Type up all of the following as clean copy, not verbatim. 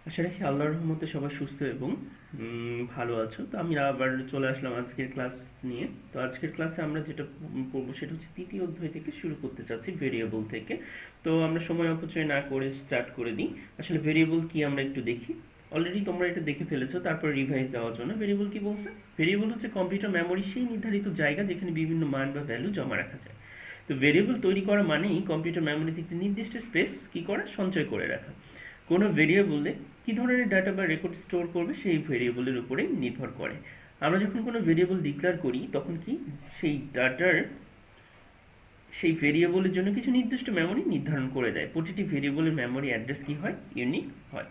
আশা রাখি আল্লাহর রহমতে সবাই সুস্থ এবং ভালো আছো। তো আমি আবার চলে আসলাম আজকের ক্লাস নিয়ে। তো আজকের ক্লাসে আমরা যেটা পড়বো সেটা হচ্ছে তৃতীয় অধ্যায় থেকে শুরু করতে চাচ্ছি, ভেরিয়েবল থেকে। তো আমরা সময় অপচয় না করে স্টার্ট করে দিই। আসলে ভেরিয়েবল কি আমরা একটু দেখি। অলরেডি তোমরা এটা দেখে ফেলেছো, তারপর রিভাইজ দেওয়ার জন্য ভেরিয়েবল কি বলছে। ভেরিয়েবল হচ্ছে কম্পিউটার মেমোরি সেই নির্ধারিত জায়গা যেখানে বিভিন্ন মান বা ভ্যালু জমা রাখা যায়। তো ভেরিয়েবল তৈরি করা মানেই কম্পিউটার মেমোরিতে একটি নির্দিষ্ট স্পেস কি করা, সঞ্চয় করে রাখা। কোনো ভেরিয়েবলে কী ধরনের ডাটা বা রেকর্ড স্টোর করবে সেই ভেরিয়েবলের উপরেই নির্ভর করে। আমরা যখন কোনো ভেরিয়েবল ডিক্লেয়ার করি তখন কি সেই ডাটার সেই ভেরিয়েবলের জন্য কিছু নির্দিষ্ট মেমোরি নির্ধারণ করে দেয়। প্রতিটি ভেরিয়েবলের মেমোরি অ্যাড্রেস কি হয়, ইউনিক হয়।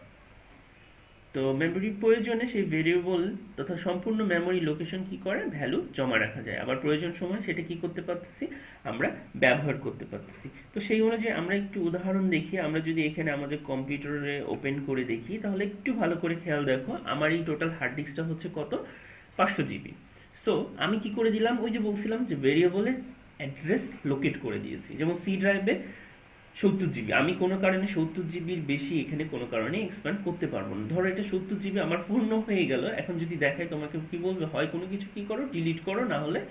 তো মেমোরির প্রয়োজনে সেই ভেরিয়েবল তথা সম্পূর্ণ মেমোরি লোকেশন কি করে, ভ্যালু জমা রাখা যায়। আবার প্রয়োজন সময় সেটা কি করতে পারতেছি, আমরা ব্যবহার করতে পারতেছি। তো সেই অনুযায়ী আমরা একটু উদাহরণ দেখি। আমরা যদি এখানে আমাদের কম্পিউটারে ওপেন করে দেখি তাহলে একটু ভালো করে খেয়াল দেখো, আমার এই টোটাল হার্ড ডিস্কটা হচ্ছে কত, 500 জিবি। সো আমি কি করে দিলাম, ওই যে বলছিলাম যে ভেরিয়েবলের অ্যাড্রেস লোকেট করে দিয়েছি। যেমন সি ড্রাইভে 70 জিবি, আমি কোনো কারণে 70 জিবির বেশি এখানে কোনো কারণে এক্সপ্যান্ড করতে পারবো না। ধরো এটা 70 জিবি আমার পূর্ণ হয়ে গেল, এখন যদি দেখায় তোমাকে কি বলবে, হয় কোনো কিছু কি করো, ডিলিট করো, না হলে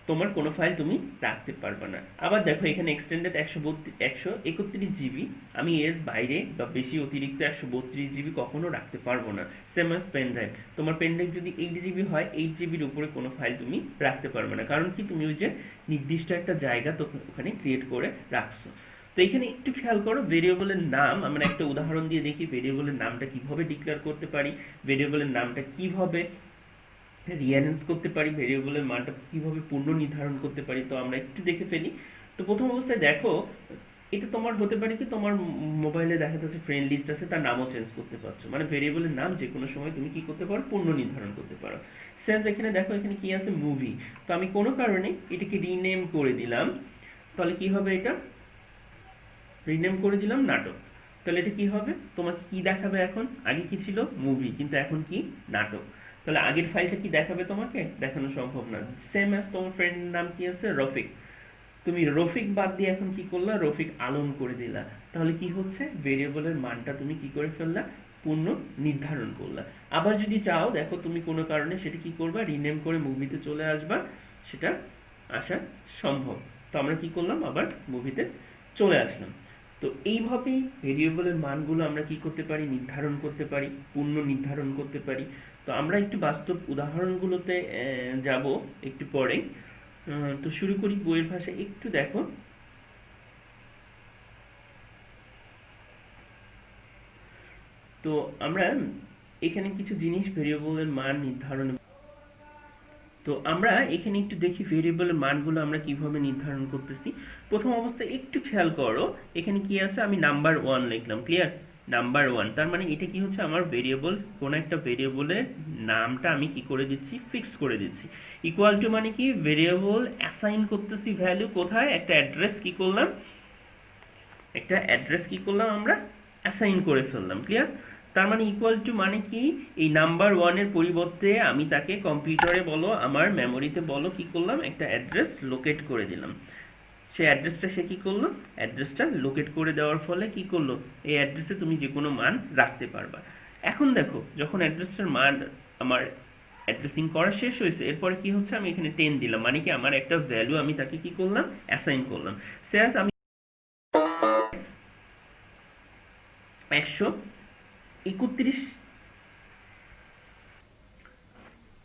তোমার কোনো ফাইল তুমি রাখতে পারবে না। আবার দেখো এখানে এক্সটেন্ডেড 131 জিবি, আমি এর বাইরে বা বেশি অতিরিক্ত 132 জিবি কখনো রাখতে পারবো না। সেম অ্যাজ পেন ড্রাইভ, তোমার পেন ড্রাইভ যদি 8 জিবি হয়, 8 জিবির উপরে কোনো ফাইল তুমি রাখতে পারবে না। কারণ কি, তুমি ওই যে নির্দিষ্ট একটা জায়গা তো ওখানে ক্রিয়েট করে রাখছো। তো এখানে একটু খেয়াল করো, ভেরিয়েবলের নাম আমরা একটা উদাহরণ দিয়ে দেখি ভেরিয়েবলের নামটা কিভাবে ডিক্লেয়ার করতে পারি, ভেরিয়েবলের নামটা কিভাবে রিঅ্যারেঞ্জ করতে পারি, ভেরিয়েবলের মানটা কিভাবে পূর্ণ নির্ধারণ করতে পারি। তো আমরা একটু দেখে ফেলি। তো প্রথম অবস্থায় দেখো, এটা তোমার হতে পারে কি, তোমার মোবাইলে দেখা যাচ্ছে ফ্রেন্ড লিস্ট আছে, তার নামও চেঞ্জ করতে পারছো। মানে ভেরিয়েবলের নাম যে কোনো সময় তুমি কি করতে পারো, পূর্ণ নির্ধারণ করতে পারো। সেন্স এখানে দেখো, এখানে কি আছে, মুভি। তো আমি কোনো কারণে এটাকে রিনেম করে দিলাম, তাহলে কি হবে, এটা রিনেম করে দিলাম নাটক। তাহলে এটা কি হবে, তোমাকে কি দেখাবে এখন, আগে কি ছিল, মুভি, কিন্তু এখন কি, নাটক। তাহলে আগের ফাইলটা কি দেখাবে, তোমাকে দেখানো সম্ভব না। সেম অ্যাজ তোমার ফ্রেন্ডের নাম কি আছে, রফিক, তুমি রফিক বাদ দিয়ে এখন কি করলা, রফিক আলম করে দিলা। তাহলে কি হচ্ছে, ভেরিয়েবলের মানটা তুমি কি করে ফেললা, পূর্ণ নির্ধারণ করলা। আবার যদি চাও, দেখো তুমি কোনো কারণে সেটা কি করবা, রিনেম করে মুভিতে চলে আসবা, সেটা আসা সম্ভব। তো আমরা কি করলাম, আবার মুভিতে চলে আসলাম। তো এইভাবেই ভেরিয়েবলের মানগুলো আমরা কি করতে পারি, নির্ধারণ করতে পারি, পূর্ণ নির্ধারণ করতে পারি। তো আমরা একটু বাস্তব উদাহরণগুলোতে যাব একটু পরে। তো শুরু করি বইয়ের ভাষায়, একটু দেখো। তো আমরা এখানে কিছু জিনিস ভেরিয়েবলের মান নির্ধারণ, তো আমরা এখানে একটু দেখি ভেরিয়েবলের মানগুলো আমরা কিভাবে নির্ধারণ করতেছি। প্রথম অবস্থায় একটু খেয়াল করো, এখানে কি আছে, আমি নাম্বার 1 লিখলাম, ক্লিয়ার, নাম্বার 1। তার মানে এটা কি হচ্ছে, আমার ভেরিয়েবল, কোন একটা ভেরিয়েবলের নামটা আমি কি করে দিচ্ছি, ফিক্স করে দিচ্ছি। ইকুয়াল টু মানে কি, ভেরিয়েবল অ্যাসাইন করতেছি ভ্যালু কোথায়, একটা অ্যাড্রেস কি করলাম, একটা অ্যাড্রেস কি করলাম, আমরা অ্যাসাইন করে ফেললাম, ক্লিয়ার। তার মানে ইকুয়াল টু মানে কি, এই নাম্বার 1-এর পরিবর্তে আমি তাকে কম্পিউটারে বলো, আমার মেমোরিতে বলো, কি করলাম, একটা অ্যাড্রেস লোকেট করে দিলাম। সেই অ্যাড্রেসটা সে কি করলো, অ্যাড্রেসটা লোকেট করে দেওয়ার ফলে কি করলো, এই অ্যাড্রেসে তুমি যে কোনো মান রাখতে পারবা। এখন দেখো, যখন অ্যাড্রেসটার মান আমার অ্যাড্রেসিং করা শেষ হয়েছে, এরপরে কি হচ্ছে, আমি এখানে 10 দিলাম, মানে কি আমার একটা ভ্যালু আমি তাকে কি করলাম, অ্যাসাইন করলাম। শেষ আমি 131,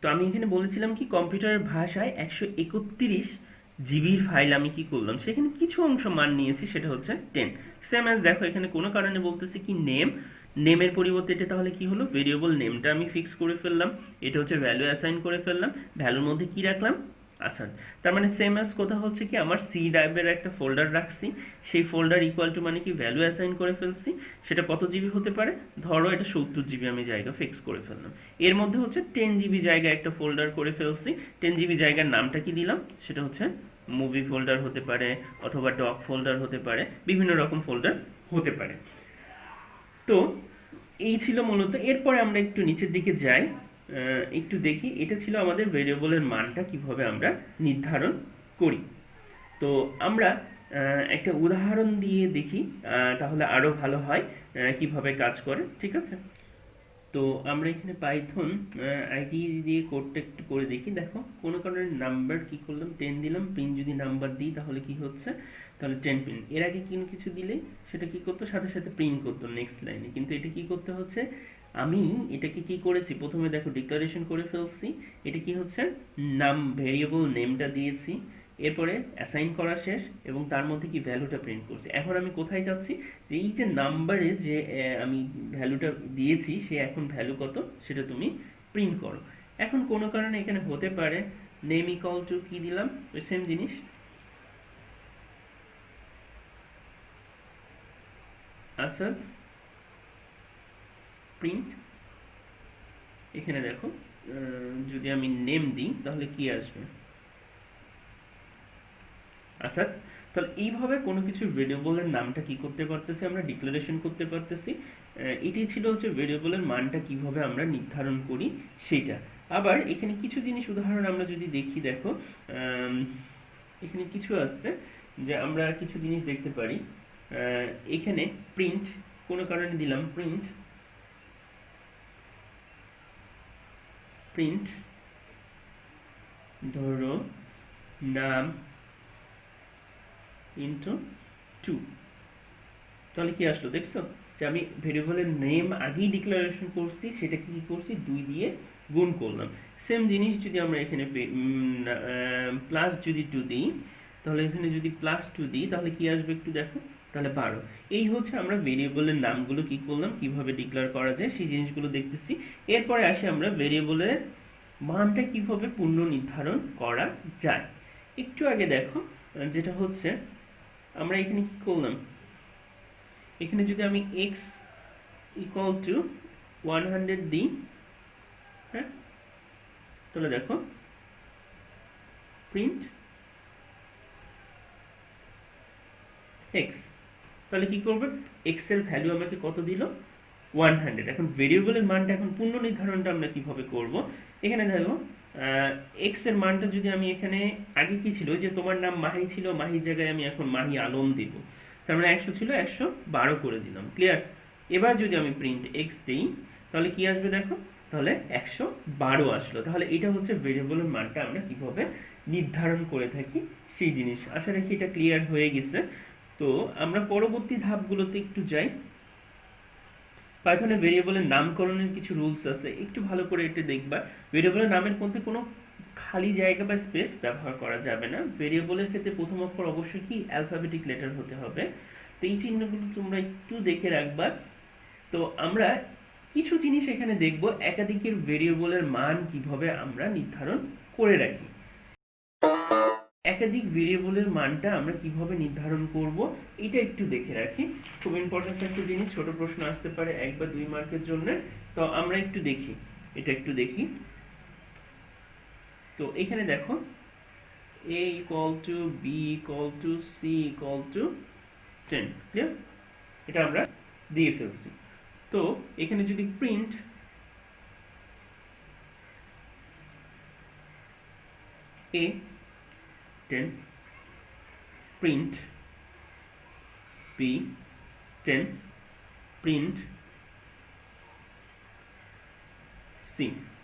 তো আমি এখানে বলেছিলাম কি, কম্পিউটারের ভাষায় 131 জিবির ফাইল আমি কি করলাম, সেখানে কিছু অংশ মান নিয়েছি, সেটা হচ্ছে 10। সেম অ্যাজ দেখো, এখানে কোনো কারণে বলতেছি কি, নেম, নেমের পরিবর্তে এটা তাহলে কি হলো, ভেরিয়েবল নেমটা আমি ফিক্স করে ফেললাম, এটা হচ্ছে ভ্যালু অ্যাসাইন করে ফেললাম, ভ্যালুর মধ্যে কি রাখলাম, আসান। তার মানে সেম অ্যাজ কথা হচ্ছে কি, আমার সি ড্রাইভের একটা ফোল্ডার রাখছি, সেই ফোল্ডার ইকুয়াল টু মানে কি, ভ্যালু অ্যাসাইন করে ফেলছি। সেটা কত জিবি হতে পারে, ধরো এটা 70 জিবি আমি জায়গা ফিক্স করে ফেললাম। এর মধ্যে হচ্ছে 10 জিবি জায়গায় একটা ফোল্ডার করে ফেলছি। 10 জিবি জায়গার নামটা কি দিলাম, সেটা হচ্ছে মুভি ফোল্ডার হতে পারে, অথবা ডক ফোল্ডার হতে পারে, বিভিন্ন রকম ফোল্ডার হতে পারে। তো এই ছিল মূলত। এরপরে আমরা একটু নিচের দিকে যাই, একটু দেখি, এটা ছিল আমাদের ভেরিয়েবলের মানটা কিভাবে আমরা নির্ধারণ করি। তো আমরা একটা উদাহরণ দিয়ে দেখি, তাহলে আরো ভালো হয় কিভাবে কাজ করে। ঠিক আছে, তো আমরা এখানে পাইথন আইডি দিয়ে কোডটা একটু করে দেখি। দেখো কোনো কারণে নাম্বার কি করলাম 10 দিলাম, প্রিন্ট যদি নাম্বার দিই তাহলে কি হচ্ছে, তাহলে 10 প্রিন্ট। এর আগে কিছু দিলে সেটা কি করতো, সাথে সাথে প্রিন্ট করতো নেক্সট লাইনে। কিন্তু এটা কি করতে হচ্ছে, আমি এটাকে কি করেছি, প্রথমে দেখো ডিক্লারেশন করে ফেলছি। এটা কি হচ্ছে, নাম ভেরিয়েবল নেমটা দিয়েছি, এরপরে অ্যাসাইন করা শেষ এবং তার মধ্যে কি ভ্যালুটা প্রিন্ট করছি। এখন আমি কোথায় যাচ্ছি, যে এই যে নাম্বারে যে আমি ভ্যালুটা দিয়েছি সে এখন ভ্যালু কত সেটা তুমি প্রিন্ট করো। এখন কোনো কারণে এখানে হতে পারে নেম ইকুয়াল টু কি দিলাম, ওই সেম জিনিস আসাদ প্রিন্ট। এখানে দেখো যদি আমি নেম দিই তাহলে কি আসবে, আচ্ছা। তাহলে এইভাবে কোনো কিছু ভেরিয়েবলের নামটা কি করতে পারতেছি, আমরা ডিক্লারেশন করতে পারতেছি। এটাই ছিল হচ্ছে ভেরিয়েবলের মানটা কিভাবে আমরা নির্ধারণ করি সেটা। আবার এখানে কিছু জিনিস উদাহরণ আমরা যদি দেখি, দেখো এখানে কিছু আসছে যে আমরা কিছু জিনিস দেখতে পারি। এখানে প্রিন্ট কোনো কারণে দিলাম প্রিন্ট, প্রিন্ট ধরো নাম ইন্টু 2, তাহলে কি আসলো দেখছো, যে আমি ভেরিয়েবলের নেম আগেই ডিক্লারেশন করছি, সেটাকে কি করছি 2 দিয়ে গুণ করলাম। সেম জিনিস যদি আমরা এখানে প্লাস যদি 2 দিই, তাহলে এখানে যদি প্লাস 2 দিই তাহলে কি আসবে একটু দেখো, তাহলে 12। এই হচ্ছে আমরা ভেরিয়েবলের নামগুলো কি করলাম, কিভাবে ডিক্লেয়ার করা যায় সেই জিনিসগুলো দেখতেছি। এরপরে আসি আমরা ভেরিয়েবলের মানটা কিভাবে পূর্ণ নির্ধারণ করা যায়। একটু আগে দেখো যেটা হচ্ছে আমরা এখানে কি করলাম, এখানে যদি আমি x ইকুয়াল টু 100 দিই, হ্যাঁ, তাহলে দেখো প্রিন্ট x, তাহলে কি করবে, x এর ভ্যালু আমাকে কত দিল 100। এখন ভেরিয়েবলের মানটা এখন পূর্ণ নির্ধারণটা আমরা কিভাবে করব, এখানে দেখো x এর মানটা যদি আমি এখানে আগে কি ছিল, যে তোমার নাম মাহি ছিল, মাহির জায়গায় আমি এখন মাহি আলম দিব, তার মানে 100 ছিল 112 করে দিলাম। ক্লিয়ার? এবার যদি আমি প্রিন্ট x দিই তাহলে কি আসবে দেখো, তাহলে 112 আসলো। তাহলে এটা হচ্ছে ভেরিয়েবলের মানটা আমরা কিভাবে নির্ধারণ করে থাকি সেই জিনিস। আশা রাখি এটা ক্লিয়ার হয়ে গেছে। তো আমরা পরবর্তী ধাপগুলোতে একটু যাই। পাইথনে ভেরিয়েবলের নামকরণের কিছু রুলস আছে, একটু ভালো করে এটা দেখবা। ভেরিয়েবলের নামের মধ্যে কোনো খালি জায়গা বা স্পেস ব্যবহার করা যাবে না। ভেরিয়েবলের ক্ষেত্রে প্রথম অক্ষর অবশ্যই কি অ্যালফাবেটিক লেটার হতে হবে। তো এই চিহ্নগুলো তোমরা একটু দেখে রাখবা। তো আমরা কিছু জিনিস এখানে দেখব, একাধিকের ভেরিয়েবলের মান কিভাবে আমরা নির্ধারণ করে রাখি। একাধিক ভেরিয়েবলের মানটা আমরা কিভাবে নির্ধারণ করব এটা একটু দেখে রাখি। খুব ইম্পর্টেন্ট একটা জিনিস, ছোট প্রশ্ন আসতে পারে 1 বা 2 মার্কের জন্য। তো আমরা একটু দেখি, এটা একটু দেখি। তো এখানে দেখো a equal to b equal to c equal to 10, clear? এটা আমরা দিয়ে ফেলছি। তো এখানে যদি print a 10, print b 10, print c,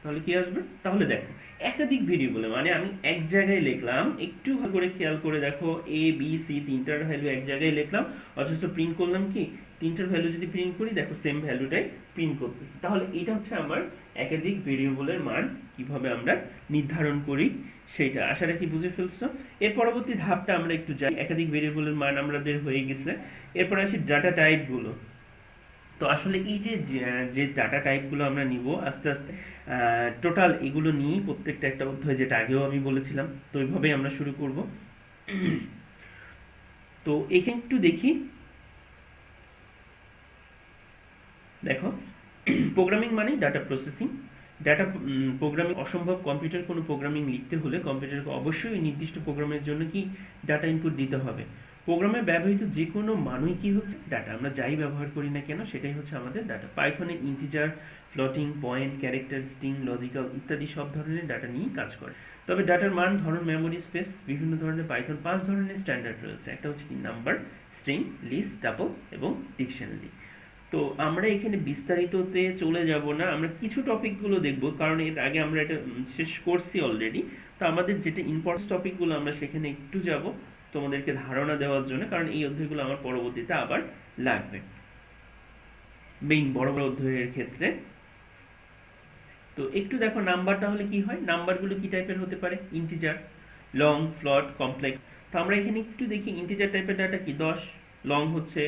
তাহলে কি আসবে, তাহলে দেখো একাধিক ভেরিয়েবলে মানে আমি এক জায়গায় লিখলাম, একটু ভালো করে খেয়াল করে দেখো a b c তিনটার ভ্যালু এক জায়গায় লিখলাম, অথচ প্রিন্ট করলাম কি তিনটার ভ্যালু যদি প্রিন্ট করি দেখো সেম ভ্যালুটাই প্রিন্ট করতেছে। তাহলে এটা হচ্ছে আমার একাধিক ভেরিয়েবলের মান কিভাবে আমরা নির্ধারণ করি সেটা। আশা রাখি বুঝে ফেলছো। এর পরবর্তী ধাপটা আমরা একটু যাই। একাধিক ভেরিয়েবলের মান আমাদের হয়ে গেছে, এরপর আসি ডাটা টাইপগুলো। তো আসলে এই যে যে ডাটা টাইপগুলো আমরা নিব আস্তে আস্তে টোটাল এগুলো নিয়েই প্রত্যেকটা একটা অধ্যায়, যেটা আগেও আমি বলেছিলাম। তো ওইভাবেই আমরা শুরু করব। তো এখানে একটু দেখি, দেখো প্রোগ্রামিং মানে ডাটা প্রসেসিং। ডাটা প্রোগ্রামিং অসম্ভব, কম্পিউটার কোনো প্রোগ্রামিং লিখতে হলে কম্পিউটারকে অবশ্যই নির্দিষ্ট প্রোগ্রামের জন্য কি ডাটা ইনপুট দিতে হবে। প্রোগ্রামে ব্যবহৃত যে কোনো মানই কি হচ্ছে ডাটা, আমরা যাই ব্যবহার করি না কেন সেটাই হচ্ছে আমাদের ডাটা। পাইথনে integer, floating point, character, string, logical ইত্যাদি সব ধরনের ডাটা নিয়েই কাজ করে। তো তবে ডাটার মান, ধরন, মেমোরি, স্পেস, বিভিন্ন ধরনের পাইথন 5 ধরনের স্ট্যান্ডার্ড রয়েছে। একটা হচ্ছে কি নাম্বার, স্ট্রিং, লিস্ট, টাপল এবং ডিকশনারি। তো আমরা এখানে বিস্তারিততে চলে যাব না, আমরা কিছু টপিকগুলো দেখব, কারণ এর আগে আমরা এটা শেষ করছি অলরেডি। তো আমাদের যেটা ইম্পর্টেন্ট টপিকগুলো আমরা সেখানে একটু যাব তোমাদেরকে ধারণা দেওয়ার জন্য, কারণ এই অধ্যায়গুলো আমার পরবর্তীতে আবার লাগবে মেইন বড় বড় অধ্যায়ের ক্ষেত্রে। তো একটু দেখো নাম্বার তাহলে কি হয়, নাম্বারগুলো কি টাইপের হতে পারে, ইন্টিজার, লং, ফ্লট, কমপ্লেক্স। তো আমরা এখানে একটু দেখি ইন্টিজার টাইপের ডাটা কি 10, লং হচ্ছে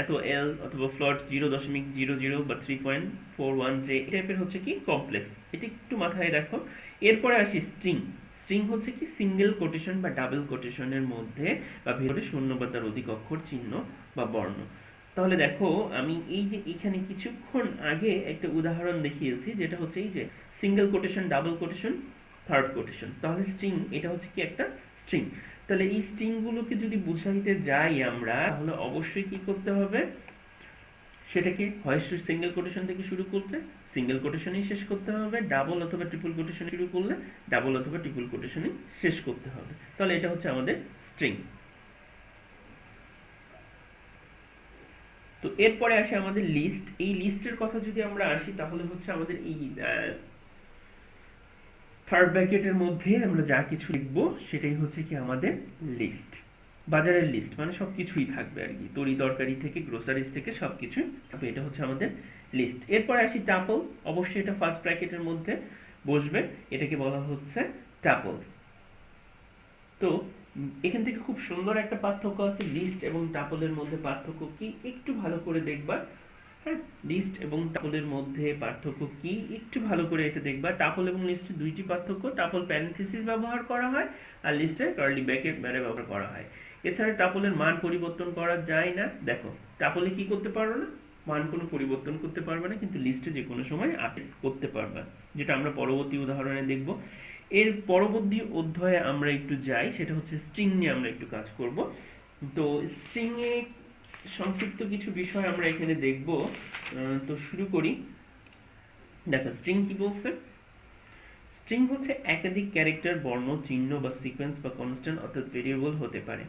এত এল অথবা ফ্লট 0.00 বা 3.41 জে, এই টাইপের হচ্ছে কি কমপ্লেক্স। এটা একটু মাথায় রাখো। এরপরে আসি স্ট্রিং। স্ট্রিং হচ্ছে কি সিঙ্গেল কোটেশন বা ডাবল কোটেশনের মধ্যে বা ভেতরে শূন্য বা তার অধিক অক্ষর, চিহ্ন বা বর্ণ। তাহলে দেখো আমি এই যে এখানে কিছুক্ষণ আগে একটা উদাহরণ দেখিয়েছি, যেটা হচ্ছে এই যে single quotation, double quotation, third quotation. তাহলে স্ট্রিং এটা হচ্ছে কি একটা স্ট্রিং। তাহলে এই স্ট্রিংগুলোকে যদি বুঝাইতে যাই আমরা, তাহলে অবশ্যই কি করতে হবে, সেটাকে হয় সিঙ্গেল কোটেশন থেকে শুরু করলে সিঙ্গেল কোটেশনেই শেষ করতে হবে, ডাবল অথবা ট্রিপল কোটেশন শুরু করলে ডাবল অথবা ট্রিপল কোটেশনেই শেষ করতে হবে। তাহলে এটা হচ্ছে আমাদের স্ট্রিং। তো এরপরে আসে আমাদের লিস্ট। এই লিস্টের কথা যদি আমরা আসি, তাহলে হচ্ছে আমাদের এই থার্ড ব্র্যাকেটের মধ্যে আমরা যা কিছু লিখবো সেটাই হচ্ছে কি আমাদের লিস্ট। বাজারের লিস্ট মানে সব কিছুই থাকবে আর কি, তরি তরকারি থেকে গ্রোসারিজ থেকে সব কিছুই। এটা হচ্ছে আমাদের লিস্ট। এরপরে আসি টাপল। অবশ্যই এটা ফার্স্ট ব্র্যাকেটের মধ্যে বসবে, এটাকে বলা হচ্ছে টাপল। তো এখান থেকে খুব সুন্দর একটা পার্থক্য আছে, লিস্ট এবং টাপলের মধ্যে পার্থক্য কি একটু ভালো করে দেখবা। হ্যাঁ, লিস্ট এবং টাপলের মধ্যে পার্থক্য কি একটু ভালো করে এটা দেখবা। টাপল এবং লিস্টে দুইটি পার্থক্য, টাপল প্যারেনথেসিস ব্যবহার করা হয় আর লিস্টে কার্লি ব্র্যাকেট ব্যবহার করা হয়। এছাড়া টাপলের মান পরিবর্তন করা যায় না। দেখো টাপলে কি করতে পারো না, মান কোনো পরিবর্তন করতে পারবে না, কিন্তু লিস্টে যে কোনো সময় আপডেট করতে পারবে, যেটা আমরা পরবর্তী উদাহরণে দেখব। এর পরবর্তী অধ্যায়ে আমরা একটু যাই, সেটা হচ্ছে স্ট্রিং নিয়ে আমরা একটু কাজ করব। তো স্ট্রিং এ সংক্ষিপ্ত কিছু বিষয় আমরা এখানে দেখব। তো শুরু করি। দেখো স্ট্রিং কি বলছে, স্ট্রিং হচ্ছে একাধিক ক্যারেক্টার, বর্ণ, চিহ্ন বা সিকোয়েন্স বা কনস্ট্যান্ট অর্থাৎ ভেরিয়েবল হতে পারে,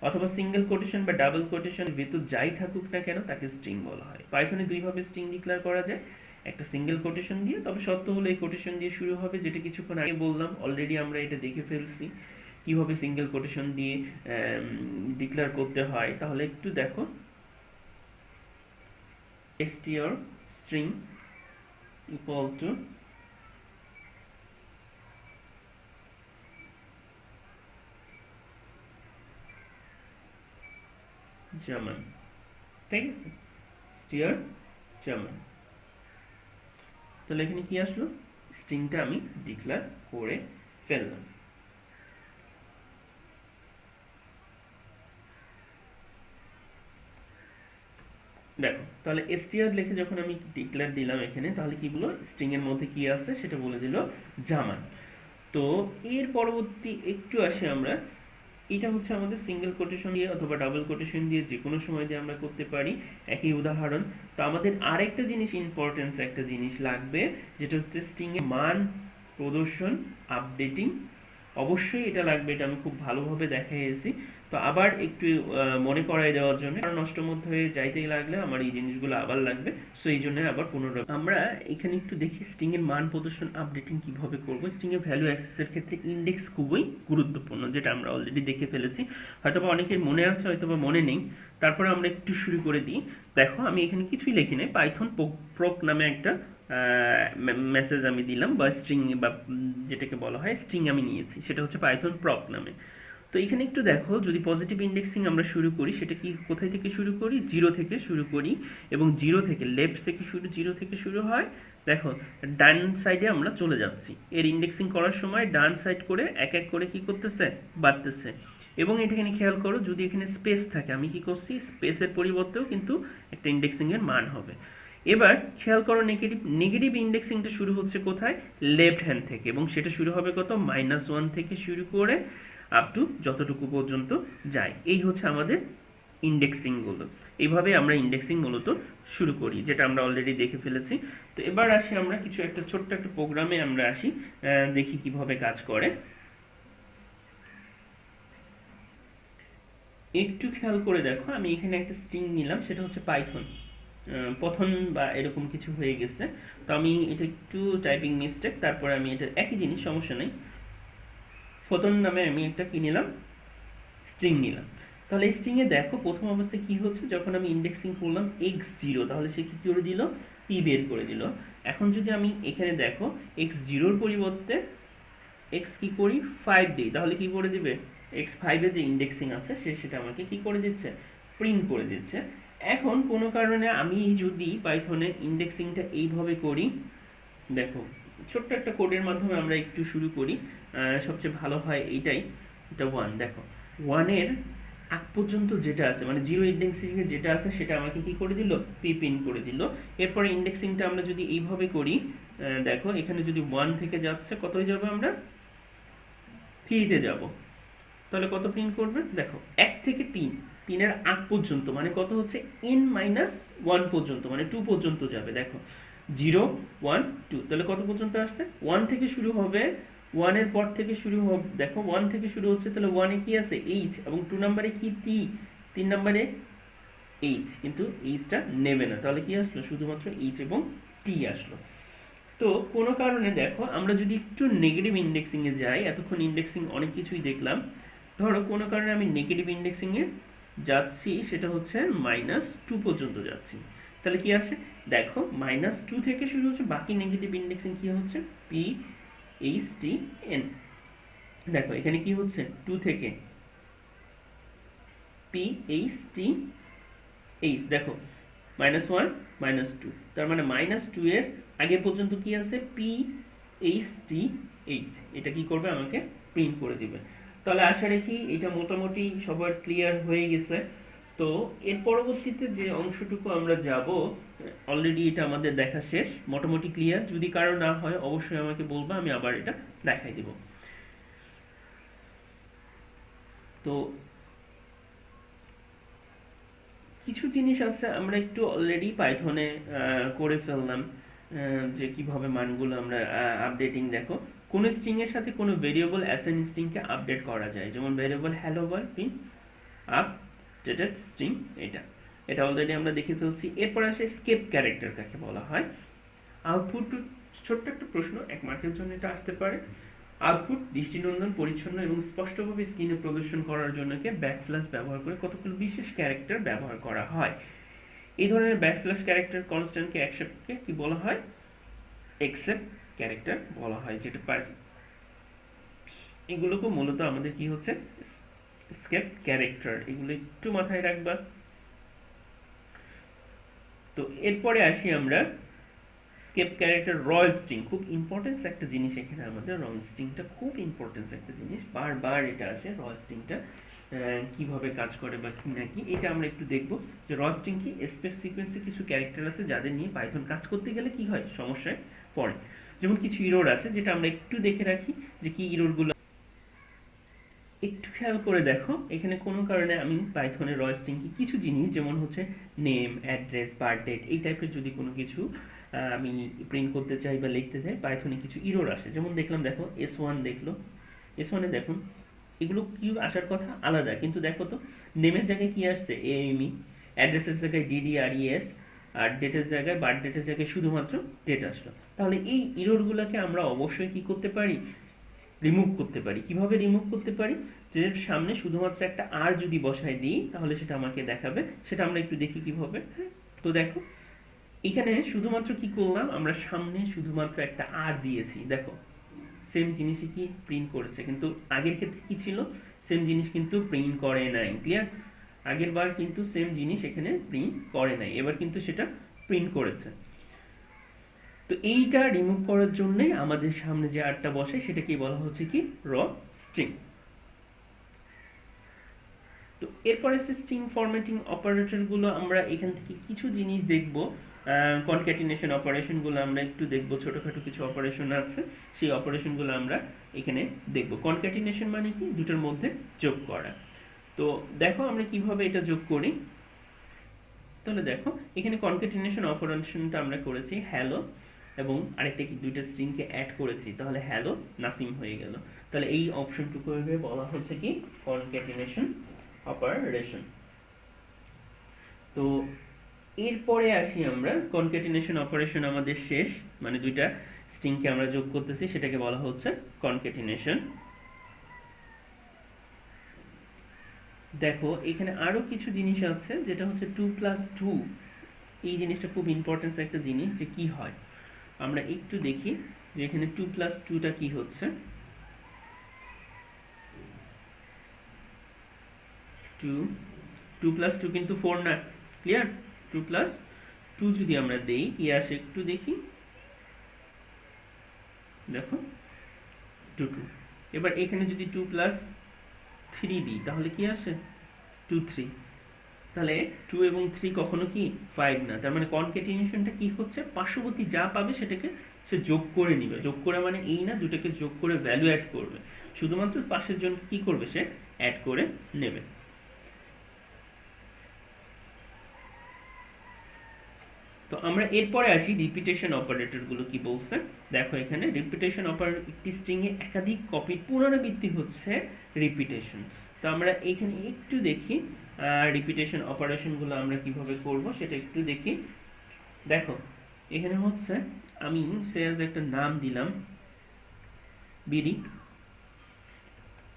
অথবা সিঙ্গেল কোটেশন বা ডাবল কোটেশন ভেতর যাই থাকুক না কেন তাকে স্ট্রিং বলা হয়। পাইথনে দুইভাবে স্ট্রিং ডিক্লেয়ার করা যায়, একটা সিঙ্গেল কোটেশন দিয়ে, তবে শর্ত হলো এই কোটেশন দিয়ে শুরু হবে, যেটা কিছুক্ষণ আগে বললাম, অলরেডি আমরা এটা দেখে ফেলছি কিভাবে সিঙ্গেল কোটেশন দিয়ে ডিক্লেয়ার করতে হয়। তাহলে একটু দেখো, str string equal to German, ঠিক আছে, str জার্মান। তাহলে এখানে কি আসলো, স্ট্রিংটা আমি ডিক্লেয়ার করে ফেললাম। দেখো তাহলে str লিখে যখন আমি ডিক্লেয়ার দিলাম এখানে, তাহলে কি বললো, স্ট্রিং এর মধ্যে কি আছে সেটা বলে দিল জার্মান। তো এর পরবর্তী একটু আসি আমরা, এটা হচ্ছে আমাদের সিঙ্গেল কোটেশন দিয়ে অথবা ডাবল কোটেশন দিয়ে যে কোনো সময় দিয়ে আমরা করতে পারি, একই উদাহরণ। তো আমাদের আরেকটা জিনিস ইম্পর্টেন্স একটা জিনিস লাগবে, যেটা হচ্ছে স্ট্রিং এর মান প্রদর্শন, আপডেটিং। অবশ্যই এটা লাগবে, এটা আমি খুব ভালোভাবে দেখাইছি। তো আবার একটু মনে করাই দেওয়ার জন্য, কারণ নষ্ট মধ্যে হয়ে যাইতেই লাগলে আমার এই জিনিসগুলো আবার লাগবে, সো এই জন্য আবার পুনরায় আমরা এখানে একটু দেখি স্ট্রিং এর মান প্রদর্শন আপডেটিং কিভাবে করব। স্ট্রিং এর ভ্যালু অ্যাক্সেসের ক্ষেত্রে ইন্ডেক্স খুবই গুরুত্বপূর্ণ, যেটা আমরা অলরেডি দেখে ফেলেছি, হয়তোবা অনেকের মনে আছে হয়তোবা মনে নেই। তারপরে আমরা একটু শুরু করে দিই। দেখো আমি এখানে কিছুই লিখি নাই, পাইথন প্রক নামে একটা মেসেজ আমি দিলাম, বা স্ট্রিং বা যেটাকে বলা হয় স্ট্রিং আমি নিয়েছি, সেটা হচ্ছে পাইথন প্রক নামে। তো এখানে একটু দেখো, যদি পজিটিভ ইন্ডেক্সিং আমরা শুরু করি, সেটা কি কোথায় থেকে শুরু করি, 0 থেকে শুরু করি, এবং 0 থেকে লেফট থেকে শুরু, 0 থেকে শুরু হয়। দেখো ডান সাইডে আমরা চলে যাচ্ছি, এর ইন্ডেক্সিং করার সময় ডান সাইড করে এক এক করে কি করতেছে, বাড়তেছে। এবং এটা এখানে খেয়াল করো, যদি এখানে স্পেস থাকে, আমি কি করছি, স্পেসের পরিবর্তেও কিন্তু একটা ইন্ডেক্সিং এর মান হবে। এবার খেয়াল করো, নেগেটিভ ইন্ডেক্সিংটা শুরু হচ্ছে কোথায়, লেফট হ্যান্ড থেকে, এবং সেটা শুরু হবে কত, -1 থেকে শুরু করে আপ টু যতটুকু পর্যন্ত যায়। এই হচ্ছে আমাদের ইন্ডেক্সিংগুলো। এইভাবে আমরা ইন্ডেক্সিং মূলত শুরু করি, যেটা আমরা অলরেডি দেখে ফেলেছি। তো এবার আসি আমরা কিছু একটা ছোট্ট একটা প্রোগ্রামে আমরা আসি, দেখি কিভাবে কাজ করে। একটু খেয়াল করে দেখো, আমি এখানে একটা স্ট্রিং নিলাম, সেটা হচ্ছে পাইথন পথন বা এরকম কিছু হয়ে গেছে। তো আমি এটা একটু টাইপিং মিস্টেক, তারপরে আমি এটা একই জিনিস, সমস্যা নেই। ফোটন নামে আমি একটা কি নিলাম, স্ট্রিং নিলাম। তাহলে এই স্ট্রিংয়ে দেখো প্রথম অবস্থায় কি হচ্ছে, যখন আমি ইন্ডেক্সিং করলাম x0, তাহলে সে কি করে দিল, p বের করে দিল। এখন যদি আমি এখানে দেখো x0-র পরিবর্তে x কি করি 5 দিই, তাহলে কি করে দিবে, x5 এর যে ইন্ডেক্সিং আছে সেটা আমাকে কি করে দিচ্ছে, প্রিন্ট করে দিচ্ছে। এখন কোনো কারণে আমি যদি পাইথনে ইন্ডেক্সিংটা এইভাবে করি, দেখো ছোট্ট একটা কোডের মাধ্যমে আমরা একটু শুরু করি, সবচেয়ে ভালো হয় এইটাই। এটা 1, দেখো 1-এর আগ পর্যন্ত যেটা আছে, মানে জিরো ইন্ডেক্সিং এ যেটা আছে সেটা আমাকে কি করে দিল, পি পিন করে দিল। এরপরে ইন্ডেক্সিংটা আমরা যদি এইভাবে করি, দেখো এখানে যদি 1 থেকে যাচ্ছে, কতই যাবে, আমরা 3-তে যাব, তাহলে কত প্রিন্ট করবে, দেখো 1 থেকে 3, 3-এর আগ পর্যন্ত, মানে কত হচ্ছে n-1 পর্যন্ত, মানে 2 পর্যন্ত যাবে। দেখো 0 1 2, তাহলে কত পর্যন্ত আসছে, 1 থেকে শুরু হবে, 1 এর পর থেকে শুরু হবে, দেখো 1 থেকে শুরু হচ্ছে, তাহলে 1 এ কি আছে h, এবং 2 নম্বরে কি t, 3 নম্বরে h, কিন্তু h-টা নেবে না, তাহলে কি আসলো, শুধুমাত্র h এবং t আসলো। তো কোনো কারণে দেখো আমরা যদি একটু নেগেটিভ ইন্ডেক্সিং এ যাই, এতক্ষণ ইন্ডেক্সিং অনেক কিছুই দেখলাম, ধরো কোনো কারণে আমি নেগেটিভ ইন্ডেক্সিং এ যাচ্ছি, সেটা হচ্ছে -2 পর্যন্ত যাচ্ছি, তাহলে কি আসে, দেখো -2 থেকে শুরু হচ্ছে, বাকি নেগেটিভ ইন্ডেক্সিং কি হচ্ছে, p h t n, দেখো এখানে কি হচ্ছে 2 থেকে p h t h, দেখো -1 -2, তার মানে -2 এর আগে পর্যন্ত কি আছে, p h t h, এটা কি করবে, আমাকে প্রিন্ট করে দিবে। তাহলে আশা রাখি এটা মোটামুটি সবার ক্লিয়ার হয়ে গেছে। তো এর পরবর্তীতে যে অংশটুকু আমরা যাব, অলরেডি এটা আমাদের দেখা শেষ, মোটামুটি ক্লিয়ার। যদি কারো না হয় অবশ্যই আমাকে বলবা, আমি আবার এটা দেখাই দিব। তো কিছু জিনিস আছে আমরা একটু অলরেডি পাইথনে করে ফেললাম, যে কিভাবে মানগুলো আমরা আপডেটিং, দেখো কোন স্ট্রিং এর সাথে কোন ভেরিয়েবল অ্যাসাইন স্ট্রিংকে আপডেট করা যায়, যেমন variable hello world print updated string, এটা এটা অলরেডি আমরা দেখে ফেলছি। এরপর আসে স্কেপ ক্যারেক্টার কাকে বলা হয়। আউটপুট, ছোট্ট একটা প্রশ্ন, 1 মার্কের জন্য এটা আসতে পারে। আউটপুট দৃষ্টিনন্দন, পরিচ্ছন্ন এবং স্পষ্টভাবে স্ক্রিনে প্রদর্শন করার জন্য ব্যাকস্ল্যাশ ব্যবহার করে কতগুলো বিশেষ ক্যারেক্টার ব্যবহার করা হয়। এই ধরনের ব্যাকস্ল্যাশ ক্যারেক্টার কনস্ট্যান্টকে অ্যাকসেপ্টকে কি বলা হয়, এক্সেপ্ট ক্যারেক্টার বলা হয়, যেটা পারে। এগুলোকে মূলত আমাদের কি হচ্ছে, স্কেপ ক্যারেক্টার, এগুলো একটু মাথায় রাখবা। তো এরপরে আসি আমরা স্কেপ ক্যারেক্টার রয়্যাল স্ট্রিং, খুব ইম্পর্টেন্স একটা জিনিস এখানে আমাদের, রয়্যাল স্ট্রিংটা খুব ইম্পর্টেন্স একটা জিনিস, বারবার এটা আসে, রয়্যাল স্ট্রিংটা কিভাবে কাজ করে বা কি না কি, এটা আমরা একটু দেখব। যে রয়্যাল স্ট্রিং কি, স্পেস সিকোয়েন্সে কিছু ক্যারেক্টার আছে যাদের নিয়ে পাইথন কাজ করতে গেলে কি হয়, সমস্যায় পড়ে। যেমন কিছু ইরোর আছে, যেটা আমরা একটু দেখে রাখি যে কি ইরোরগুলো, একটু খেয়াল করে দেখো এখানে কোনো কারণে আমি পাইথনের রয়্যাল স্ট্রিং কি কিছু জিনিস, যেমন হচ্ছে নেম, অ্যাড্রেস, বার্থ ডেট, এই টাইপের যদি কোনো কিছু আমি প্রিন্ট করতে চাই বা লিখতে চাই, পাইথনে কিছু ইরোর আসে। যেমন দেখলাম, দেখো S1 দেখলো, S1-এ দেখুন এগুলো কি আসার কথা আলাদা, কিন্তু দেখো তো নেমের জায়গায় কি আসছে, AME, অ্যাড্রেসের জায়গায় DDRES, আর ডেটের জায়গায়, বার্থ ডেটের জায়গায় শুধুমাত্র ডেট আসলো। তাহলে এই ইরোরগুলোকে আমরা অবশ্যই কি করতে পারি, রিমুভ করতে পারি। কিভাবে রিমুভ করতে পারি, যে সামনে শুধুমাত্র একটা আর যদি বসায় দিই তাহলে সেটা আমাকে দেখাবে, সেটা আমরা একটু দেখি কিভাবে। তো দেখো এখানে শুধুমাত্র কি করলাম, আমরা সামনে শুধুমাত্র একটা আর দিয়েছি, দেখো সেম জিনিসই কি প্রিন্ট করেছে, কিন্তু আগের ক্ষেত্রে কি ছিল, সেম জিনিস কিন্তু প্রিন্ট করে নাই। ক্লিয়ার, আগের বার কিন্তু সেম জিনিস এখানে প্রিন্ট করে নাই, এবার কিন্তু সেটা প্রিন্ট করেছে। তো এইটা রিমুভ করার জন্য আমাদের সামনে যে আরটা বসে সেটাকে বলা হচ্ছে কি, র স্ট্রিং। তো এরপরে স্ট্রিং ফরম্যাটিং অপারেটরগুলো আমরা এখান থেকে কিছু জিনিস দেখব। কনক্যাটিনেশন অপারেশনগুলো আমরা একটু দেখব, ছোটখাটো কিছু অপারেশন আছে, সেই অপারেশনগুলো আমরা এখানে দেখব। কনক্যাটিনেশন মানে কি, দুটোর মধ্যে যোগ করা। তো দেখো আমরা কিভাবে এটা যোগ করি। তাহলে দেখো এখানে কনক্যাটিনেশন অপারেশনটা আমরা করেছি হ্যালো, এবং আরেকটা কি, দুইটা স্ট্রিংকে অ্যাড করেছি, তাহলে হ্যালো নাসিম হয়ে গেল। তাহলে এই অপশনটুকু বলা হচ্ছে কি, কনক্যাটিনেশন অপারেশন। তো এরপরে আসি আমরা কনক্যাটিনেশন অপারেশন, আমাদের শেষ, মানে দুইটা স্ট্রিংকে আমরা যোগ করতেছি, সেটাকে বলা হচ্ছে কনক্যাটিনেশন। দেখো এখানে আরো কিছু জিনিস আছে, যেটা হচ্ছে 2+2। এই জিনিসটা খুব ইম্পর্টেন্স একটা জিনিস, যে কি হয় আমরা একটু দেখি যে এখানে 2+2টা কি হচ্ছে। 2+2 কিন্তু 4 না, ক্লিয়ার? 2+2 যদি আমরা দেই কি আসে একটু দেখি, দেখো 2 এবার এখানে যদি 2+3 দিই তাহলে কি আসে 2 3। তাহলে 2 এবং 3 কখনো কি 5 না, তার মানে কনক্যাটিনেশনটা কি হচ্ছে, পার্শ্ববর্তী যা পাবে সেটাকে সে যোগ করে নিবে। যোগ করে মানে এই না, দুটাকে যোগ করে ভ্যালু অ্যাড করবে, শুধুমাত্র পাশের জনকে কি করবে, সে অ্যাড করে নেবে। তো আমরা এরপরে আসি রিপিটেশন অপারেটরগুলো কি বলছে। দেখো এখানে রিপিটেশন অপারেটর, একটি স্ট্রিং এ একাধিক কপির পুনরাবৃত্তি হচ্ছে রিপিটেশন। তো আমরা এখানে একটু দেখি রিপিটেশন অপারেশনগুলো আমরা কিভাবে করব সেটা একটু দেখি। দেখো এখানে হচ্ছে আমি সেজ একটা নাম দিলাম বিডি,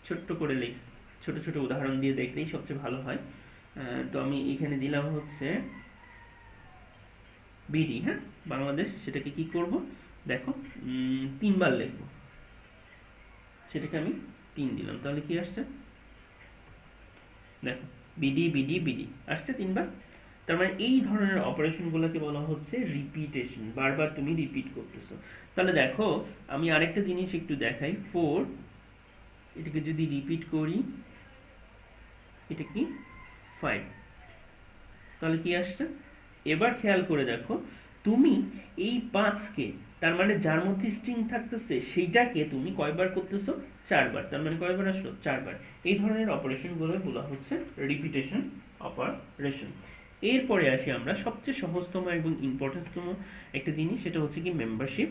ছোট্ট করে লিখি, ছোট ছোট উদাহরণ দিয়ে দেখলেই সবচেয়ে ভালো হয়। তো আমি এখানে দিলাম হচ্ছে বিডি, হ্যাঁ, বাংলাদেশ। সেটাকে কি করব, দেখো 3 বার লিখবো, সেটাকে আমি 3 দিলাম, তাহলে কি আসছে, দেখো বিডি বিডি বিডি আসছে 3 বার। তার মানে এই ধরনের অপারেশনগুলোকে বলা হচ্ছে রিপিটেশন, বারবার তুমি রিপিট করতেছো। তাহলে দেখো আমি আরেকটা জিনিস একটু দেখাই, 4 এটাকে যদি রিপিট করি, এটা কি 5, তাহলে কি আসছে। এবার খেয়াল করে দেখো, তুমি এই 5কে, তার মানে যার মধ্যে স্ট্রিং থাকতেছে সেইটাকে তুমি কয়বার করতেছো, 4 বার, তার মানে কয়বার আসলো, 4 বার। এই ধরনের অপারেশনগুলো বলা হচ্ছে রিপিটেশন অপারেশন। এরপরে আসি আমরা সবচেয়ে সহজতম এবং ইম্পর্টেন্টতম একটা জিনিস, সেটা হচ্ছে কি মেম্বারশিপ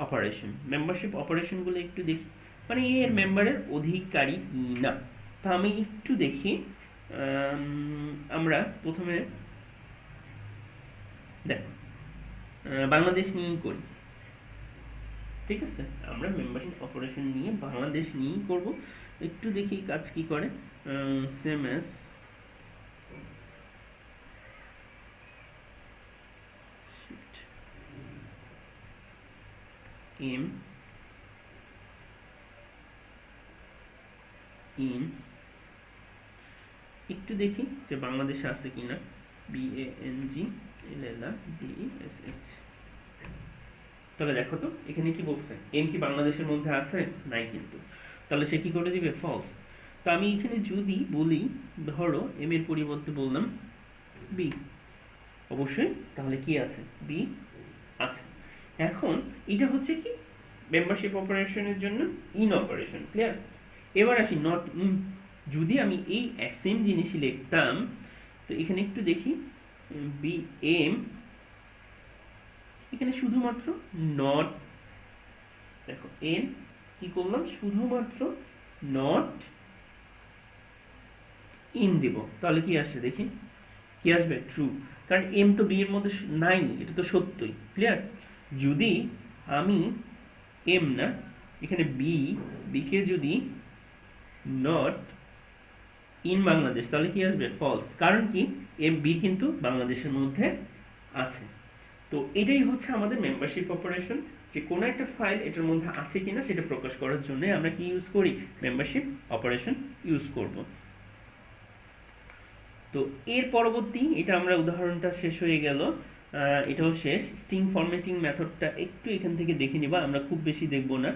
অপারেশন। মেম্বারশিপ অপারেশনগুলো একটু দেখি, মানে এর মেম্বারের অধিকারী কি না। তা আমি একটু দেখি, আমরা প্রথমে দেখো বাংলাদেশ নিয়েই করি, ঠিক আছে, আমরা মেম্বারশিপ অপারেশন নিয়ে বাংলাদেশ নিয়েই করব। একটু দেখি কাজ কি করে। সেম এস এম ইন, একটু দেখি যে বাংলাদেশে আছে কিনা, BANGLLADESH। তাহলে দেখো তো এখানে কি বলছে, এম কি বাংলাদেশের মধ্যে আছে, নাই কিন্তু, তাহলে সে কি করে দিবে, ফলস। তো আমি এখানে যদি বলি, ধরো এম এর পরিবর্তে বললাম বি, অবশ্যই তাহলে কি আছে, বি আছে। এখন এটা হচ্ছে কি মেম্বারশিপ অপারেশনের জন্য ইন অপারেশন, ক্লিয়ার? এবার আসি নট ইন। যদি আমি এই সেম জিনিসই লিখতাম, তো এখানে একটু দেখি, বি এম, এখানে শুধুমাত্র নট, দেখো এন কি করলাম, শুধুমাত্র নট ইন দিব, তাহলে কি আসছে দেখি, কি আসবে, ট্রু। কারণ এম তো বি এর মধ্যে নাই, এটা তো সত্যই, ক্লিয়ার? যদি আমি এম না, এখানে বিকে যদি নট ইন বাংলাদেশ, তাহলে কি আসবে, ফলস। কারণ কি, এম বি কিন্তু বাংলাদেশের মধ্যে আছে। তো এটাই হচ্ছে আমাদের মেম্বারশিপ অপারেশন, যে কোনো একটা ফাইল এটার মধ্যে আছে কিনা সেটা প্রকাশ করার জন্য আমরা কি ইউজ করি, মেম্বারশিপ অপারেশন ইউজ করব। তো এর পরবর্তী, এটা আমরা উদাহরণটা শেষ হয়ে গেল, এটাও শেষ। স্ট্রিং ফরম্যাটিং মেথডটা একটু এখান থেকে দেখে নিবা, আমরা খুব বেশি দেখব না।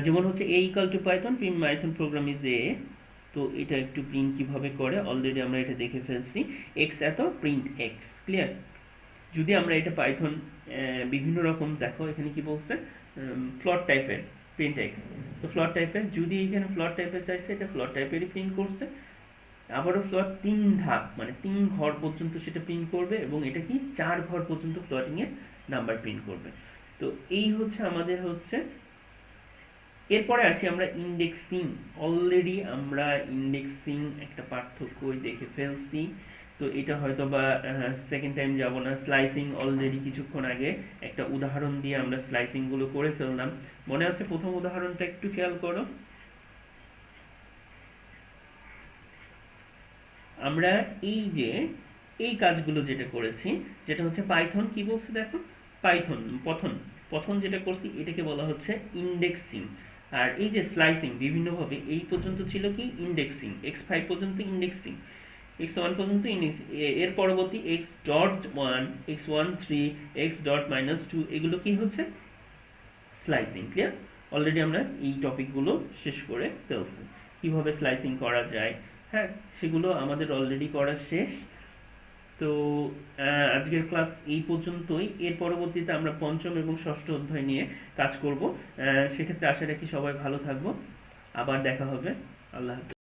যেমন হচ্ছে a equal to Python print Maithon programme is a, তো এটা একটু প্রিন্ট কিভাবে করে অলরেডি আমরা এটা দেখে ফেলছি। এক্স এত প্রিন্ট এক্স, ক্লিয়ার? যদি আমরা এটা পাইথন বিভিন্ন রকম, দেখো এখানে কি বলছে, ফ্লট টাইপের প্রিন্ট এক্স, তো ফ্লট টাইপের, যদি এখানে ফ্লট টাইপের চাইছে, এটা ফ্লট টাইপেরই প্রিন্ট করছে। আবারও ফ্লট 3 ধাপ, মানে 3 ঘর পর্যন্ত সেটা প্রিন্ট করবে, এবং এটা কি 4 ঘর পর্যন্ত ফ্লটিং এর নাম্বার প্রিন্ট করবে। তো এই হচ্ছে আমাদের হচ্ছে এরপরে আসি আমরা ইন্ডেক্সিং। অলরেডি আমরা ইন্ডেক্সিং একটা পার্থক্যই দেখে ফেলছি, তো এটা হয়তো বা সেকেন্ড টাইম যাব না। স্লাইসিং অলরেডি কিছুক্ষণ আগে একটা উদাহরণ দিয়ে আমরা স্লাইসিং গুলো করে ফেললাম। মনে আছে প্রথম উদাহরণটা? একটু খেয়াল করো। আমরা এই যে এই কাজগুলো যেটা করেছি, যেটা হচ্ছে পাইথন কি বলছে দেখো, পাইথন পথন পথন যেটা করছি এটাকে বলা হচ্ছে ইন্ডেক্সিং। আর এই যে স্লাইসিং বিভিন্নভাবে, এই পর্যন্ত ছিল কি ইন্ডেক্সিং, x5 পর্যন্ত ইন্ডেক্সিং, x1 পর্যন্ত ইন্ডেক্সিং, এর পরবর্তী x.1, x13, x.-2 এগুলো কি হচ্ছে স্লাইসিং। ক্লিয়ার? অলরেডি আমরা এই টপিকগুলো শেষ করে ফেলছি, কিভাবে স্লাইসিং করা যায়। হ্যাঁ, সেগুলো আমাদের অলরেডি করা শেষ। তো আজকের ক্লাস এই পর্যন্তই। এর পরবর্তীতে আমরা পঞ্চম এবং ষষ্ঠ অধ্যায় নিয়ে কাজ করব। সেক্ষেত্রে আশা রাখি সবাই ভালো থাকবো। আবার দেখা হবে। আল্লাহ হাফেজ।